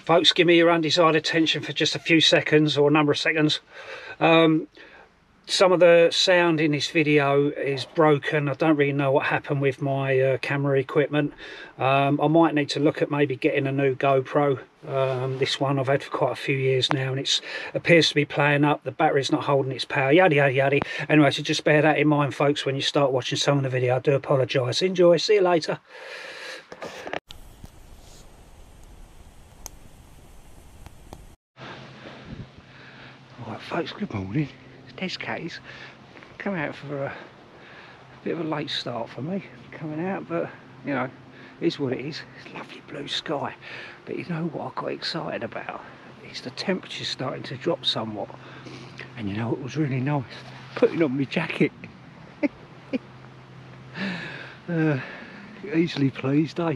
folks, give me your undecided attention for just a few seconds or a number of seconds. Some of the sound in this video is broken. I don't really know what happened with my camera equipment. I might need to look at maybe getting a new GoPro. This one I've had for quite a few years now, and it appears to be playing up. The battery's not holding its power, yada yada yada. Anyway, so just bear that in mind, folks, when you start watching some of the video. I do apologise. Enjoy. See you later. Alright folks, good morning. It's Des come out for a bit of a late start for me coming out, but you know, it is what it is. It's lovely blue sky, but you know what I got excited about is the temperature's starting to drop somewhat, and you know it was really nice putting on my jacket. Easily pleased, eh?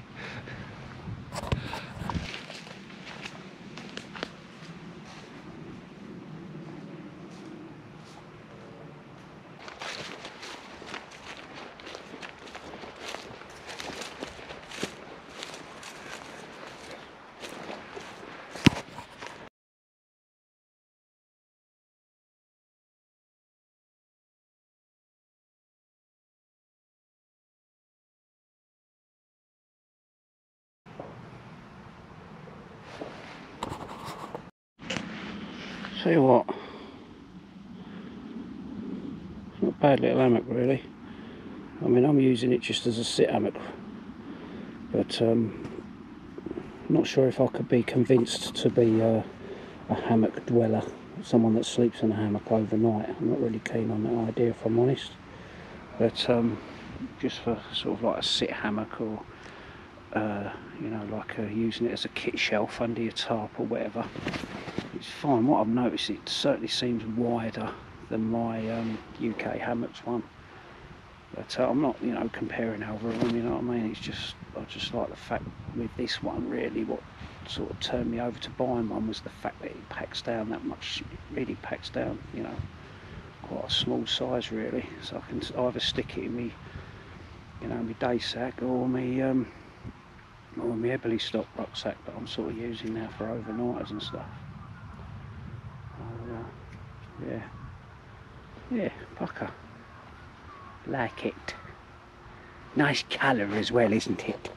Tell you what, it's not a bad little hammock really. I mean, I'm using it just as a sit hammock, but not sure if I could be convinced to be a hammock dweller, someone that sleeps in a hammock overnight. I'm not really keen on that idea, if I'm honest, but just for sort of like a sit hammock, or you know, like using it as a kit shelf under your tarp or whatever, it's fine. What I've noticed, it certainly seems wider than my UK hammocks one, but I'm not, you know, comparing over them, you know what I mean. It's just, I just like the fact with this one, really what sort of turned me over to buying one was the fact that it packs down that much. It really packs down, you know, quite a small size really, so I can either stick it in me, you know, my day sack, or my Ebony stock rucksack that I'm sort of using now for overnighters and stuff. Yeah, pucker. Like it. Nice colour as well, isn't it?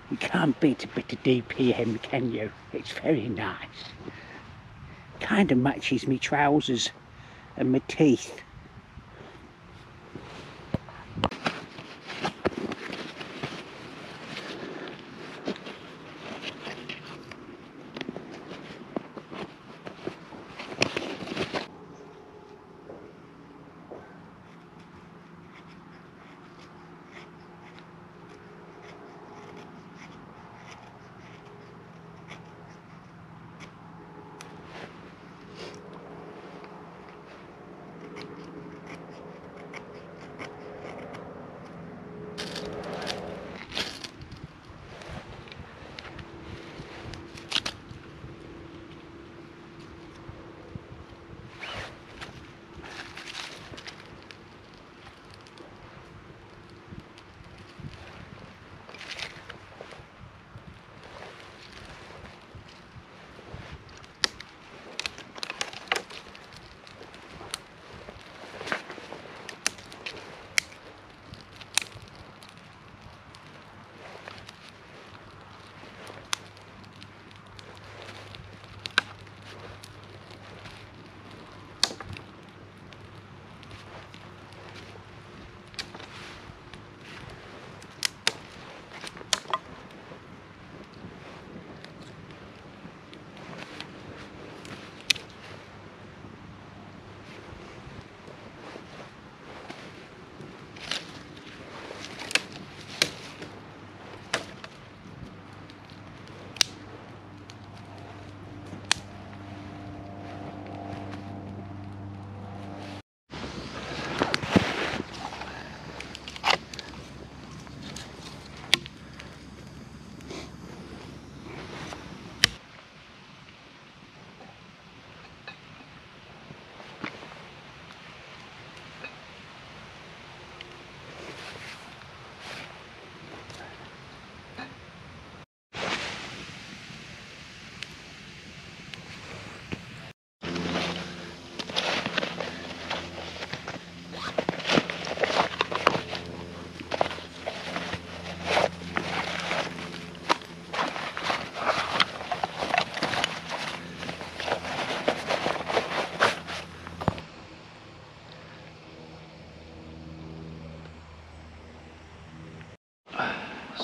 You can't beat a bit of DPM, can you? It's very nice. Kind of matches me trousers and my teeth.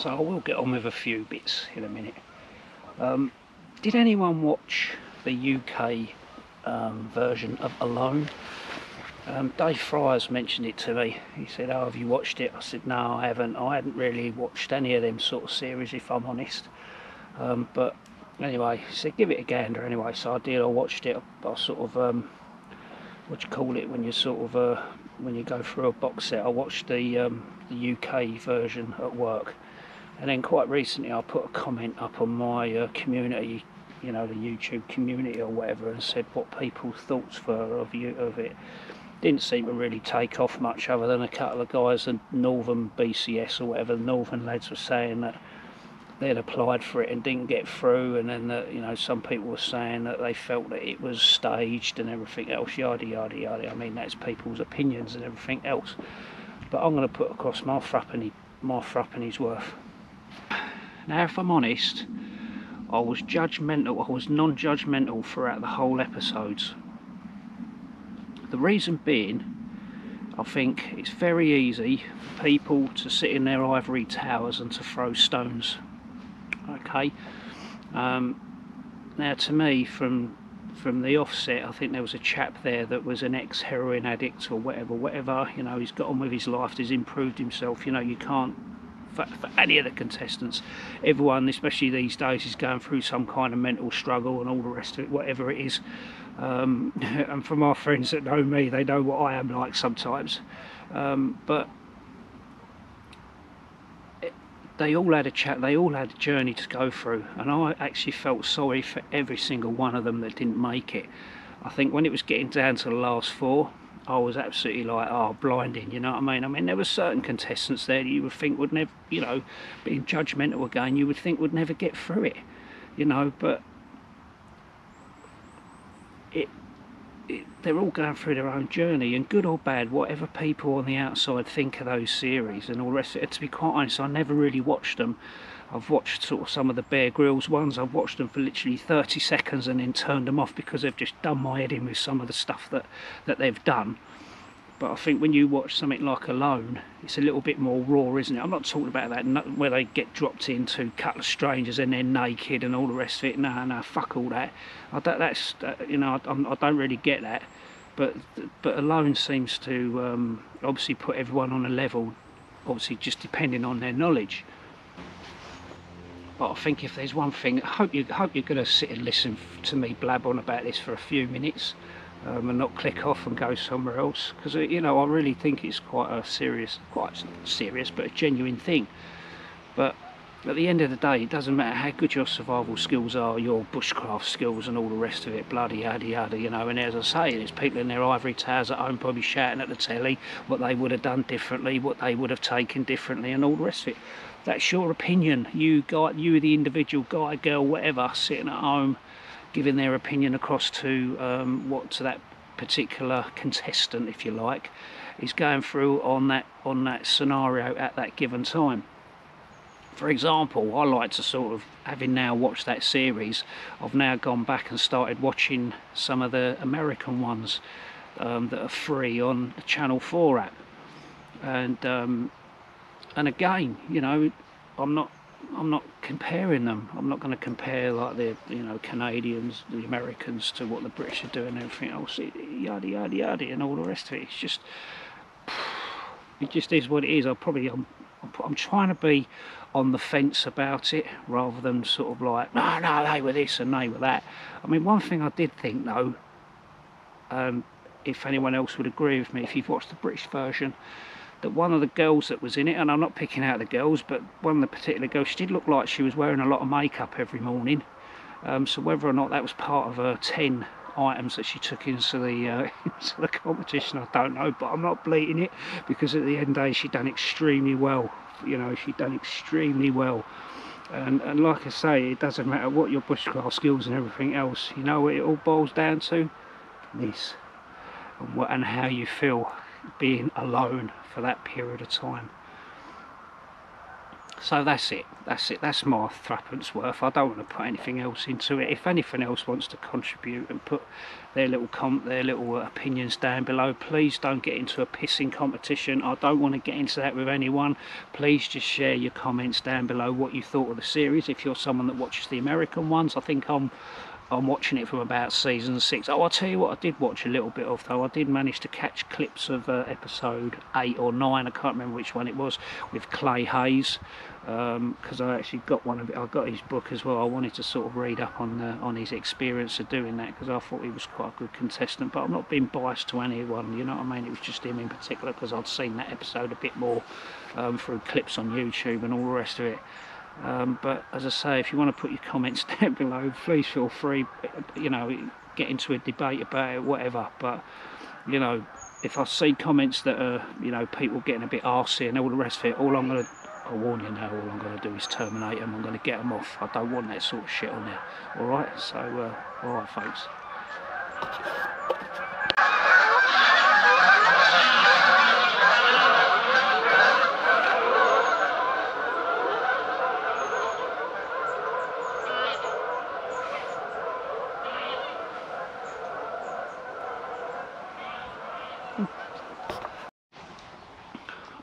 so I will get on with a few bits in a minute. Did anyone watch the UK version of Alone? Dave Fryers mentioned it to me. He said, "Oh, have you watched it?" I said, "No, I haven't. I hadn't really watched any of them sort of series, if I'm honest. But anyway, he said, give it a gander anyway. So I did. I watched it. I sort of, what do you call it when you sort of, when you go through a box set? I watched the UK version at work. And then quite recently I put a comment up on my community, you know, the YouTube community or whatever, and said what people's thoughts were of it. Didn't seem to really take off much, other than a couple of guys at Northern BCS or whatever, the Northern lads were saying that they'd applied for it and didn't get through, and then that, you know, some people were saying that they felt that it was staged and everything else, yada yada yada. I mean, that's people's opinions and everything else, but I'm going to put across my threepenny's worth. Now, if I'm honest, I was non-judgmental throughout the whole episodes. The reason being, I think it's very easy for people to sit in their ivory towers and to throw stones. Okay. Now, to me, from the offset, I think there was a chap there that was an ex-heroin addict or whatever. You know, he's got on with his life, he's improved himself. You know, you can't. For any of the contestants, everyone, especially these days, is going through some kind of mental struggle and all the rest of it, whatever it is. And from our friends that know me, they know what I am like sometimes. But they all had a chat, they all had a journey to go through, and I actually felt sorry for every single one of them that didn't make it. I think when it was getting down to the last four, I was absolutely like, oh, blinding, you know what I mean? I mean, there were certain contestants there that you would think would never, you know, being judgmental again, you would think would never get through it, you know, but they're all going through their own journey, and good or bad, whatever people on the outside think of those series and all the rest of it, to be quite honest, I never really watched them. I've watched sort of some of the Bear Grylls ones. I've watched them for literally 30 seconds and then turned them off because they've just done my head in with some of the stuff that they've done. But I think when you watch something like Alone, it's a little bit more raw, isn't it? I'm not talking about that where they get dropped into a couple of strangers and they're naked and all the rest of it. No, fuck all that. You know, I don't really get that. But Alone seems to obviously put everyone on a level, obviously just depending on their knowledge. But I think if there's one thing, I hope you're going to sit and listen to me blab on about this for a few minutes, and not click off and go somewhere else, because you know, I really think it's quite serious, but a genuine thing. But at the end of the day, it doesn't matter how good your survival skills are, your bushcraft skills and all the rest of it, bloody yada yada, you know. And as I say, there's people in their ivory towers at home probably shouting at the telly what they would have done differently, what they would have taken differently, and all the rest of it. That's your opinion. You the individual guy, girl, whatever, sitting at home, giving their opinion across to to that particular contestant, if you like, is going through on that scenario at that given time. For example, I like to sort of, having now watched that series, I've now gone back and started watching some of the American ones that are free on the Channel 4 app, and again, you know, I'm not comparing them. I'm not going to compare like the, you know, Canadians, the Americans, to what the British are doing and everything else, yada yada yada, and all the rest of it. It just is what it is. I'm trying to be on the fence about it, rather than sort of like, no, they were this and they were that. I mean, one thing I did think though, if anyone else would agree with me, if you've watched the British version, that one of the girls that was in it, and I'm not picking out the girls, but one of the particular girls, she did look like she was wearing a lot of makeup every morning. So whether or not that was part of her 10 items that she took into the competition, I don't know, but I'm not bleating it, because at the end of the day, she done extremely well. You know, she done extremely well. And like I say, it doesn't matter what your bushcraft skills and everything else, you know what it all boils down to? This. And how you feel being alone for that period of time. So that's it, that's my threepence worth. I don't want to put anything else into it. If anything else wants to contribute and put their little opinions down below, please don't get into a pissing competition. I don't want to get into that with anyone. Please just share your comments down below, what you thought of the series. If you're someone that watches the American ones, I think I'm watching it from about season 6. Oh, I'll tell you what I did watch a little bit of though. I did manage to catch clips of episode 8 or 9, I can't remember which one it was, with Clay Hayes, because I actually got one of it. I got his book as well. I wanted to sort of read up on his experience of doing that, because I thought he was quite a good contestant, but I'm not being biased to anyone, you know what I mean? It was just him in particular, because I'd seen that episode a bit more through clips on YouTube and all the rest of it. But as I say, if you want to put your comments down below, please feel free, you know, get into a debate about it, whatever. But, you know, if I see comments that are, you know, people getting a bit arsey and all the rest of it, I'll warn you now, all I'm going to do is terminate them. I'm going to get them off. I don't want that sort of shit on there. Alright, so, alright folks.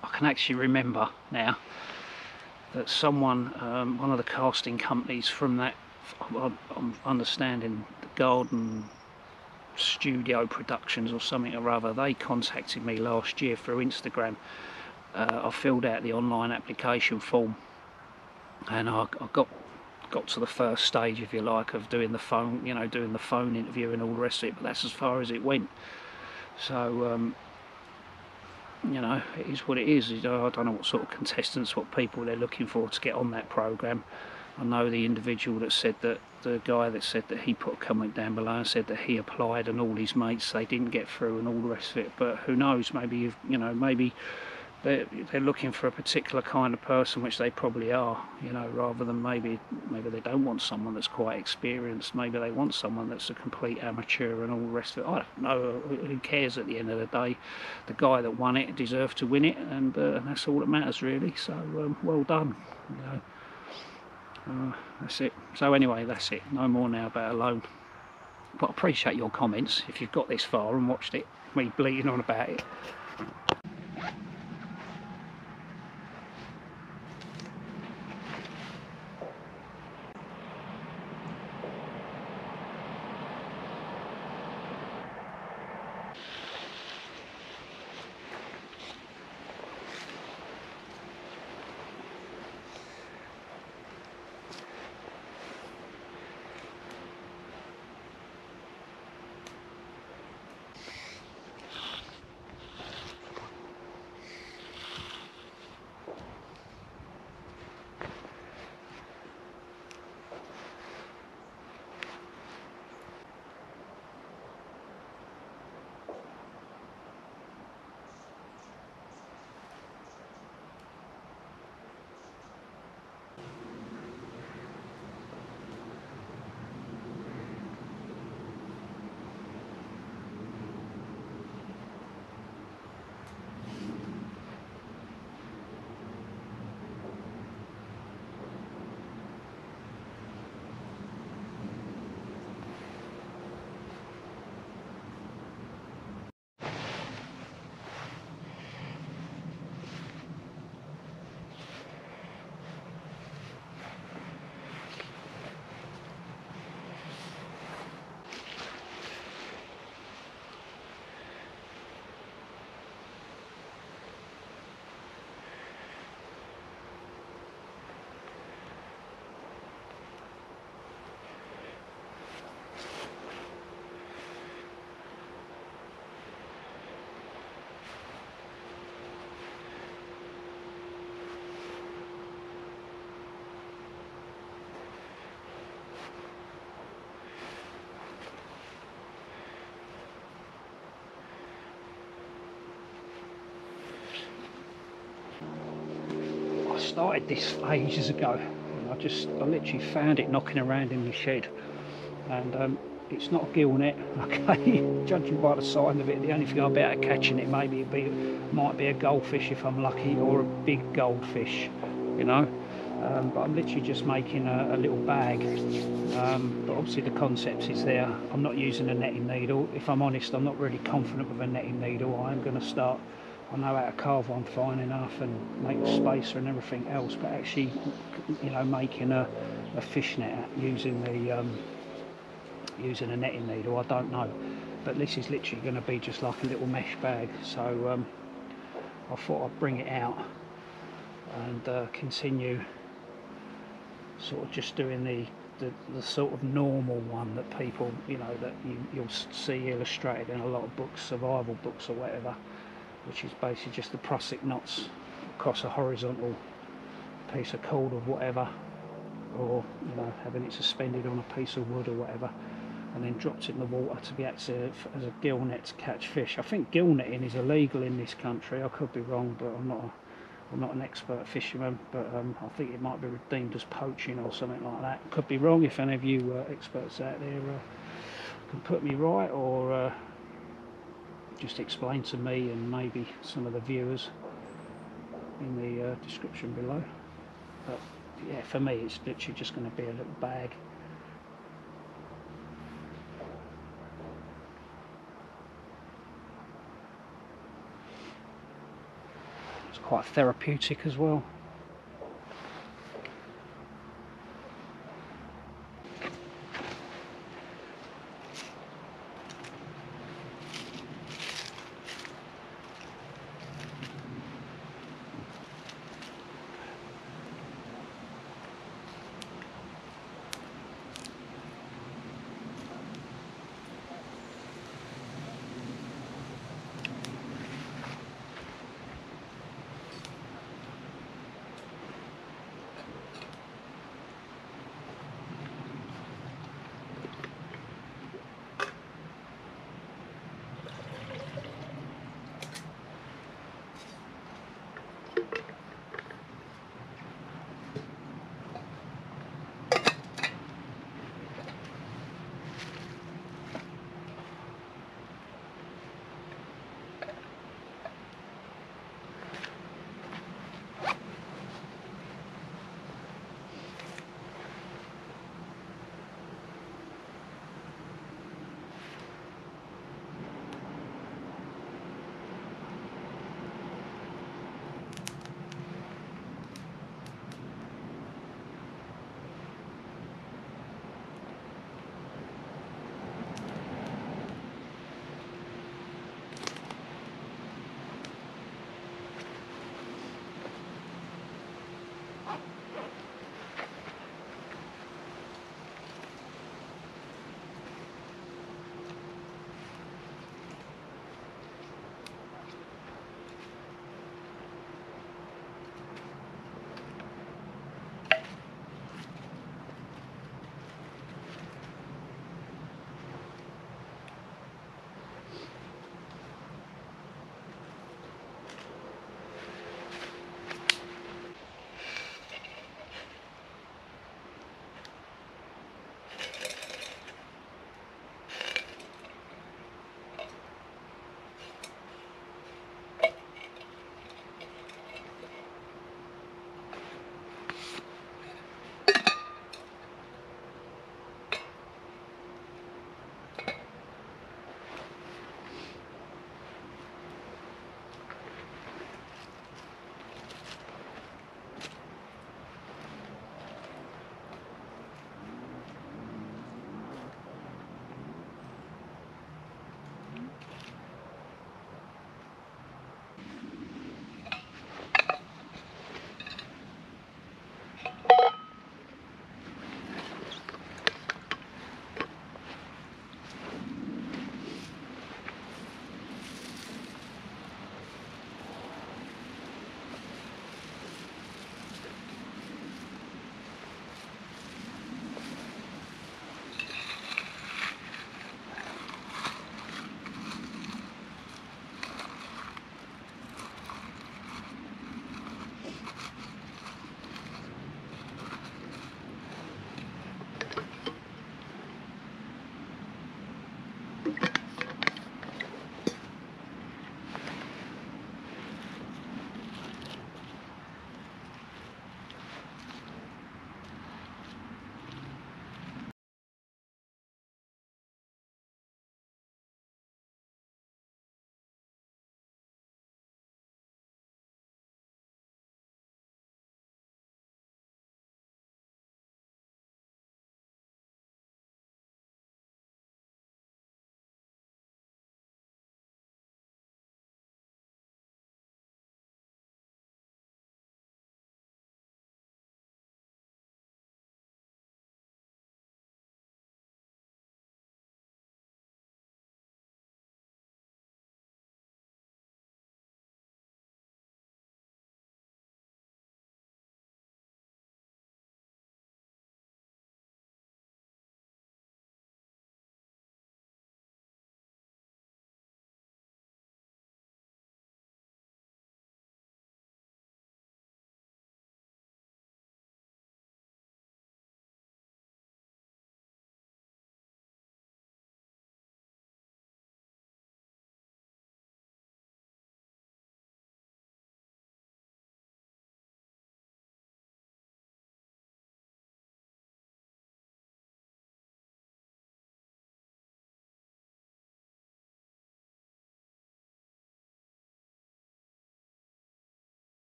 I can actually remember now that someone, one of the casting companies from that, I'm understanding the Garden Studio Productions or something or other, they contacted me last year through Instagram. I filled out the online application form, and I got to the first stage, if you like, of doing the phone, you know, doing the phone interview and all the rest of it, but that's as far as it went. So you know, it is what it is. I don't know what sort of contestants, what people they're looking for to get on that programme. I know the individual that said that, the guy that said that he put a comment down below and said that he applied and all his mates, they didn't get through and all the rest of it. But who knows, maybe, you know, maybe they're looking for a particular kind of person, which they probably are, you know, rather than maybe they don't want someone that's quite experienced. Maybe they want someone that's a complete amateur and all the rest of it. I don't know, who cares at the end of the day? The guy that won it deserved to win it, and that's all that matters really. So well done, you know. That's it. So anyway, that's it. No more now about Alone. But I appreciate your comments if you've got this far and watched it, me bleating on about it. I started this ages ago, and I literally found it knocking around in the shed, and it's not a gill net, okay. Judging by the sign of it, the only thing I'll be able to catching it might be a goldfish if I'm lucky, or a big goldfish, you know. but I'm literally just making a little bag. But obviously the concept is there. I'm not using a netting needle. If I'm honest, I'm not really confident with a netting needle. I am going to start, I know how to carve one fine enough and make the spacer and everything else, but actually, you know, making a fishnet using the using a netting needle, I don't know. But this is literally going to be just like a little mesh bag, so I thought I'd bring it out and continue sort of just doing the sort of normal one that people, you know, that you'll see illustrated in a lot of books, survival books or whatever, which is basically just the prusik knots across a horizontal piece of cord or whatever, or, you know, having it suspended on a piece of wood or whatever, and then dropped it in the water to be active as a gill net to catch fish. I think gill netting is illegal in this country. I could be wrong, but I'm not an expert fisherman, but I think it might be deemed as poaching or something like that. Could be wrong. If any of you experts out there can put me right, or just explain to me and maybe some of the viewers in the description below. But yeah, for me it's literally just going to be a little bag. It's quite therapeutic as well.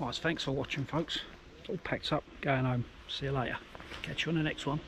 Otherwise, thanks for watching, folks. All packed up, going home. See you later. Catch you on the next one.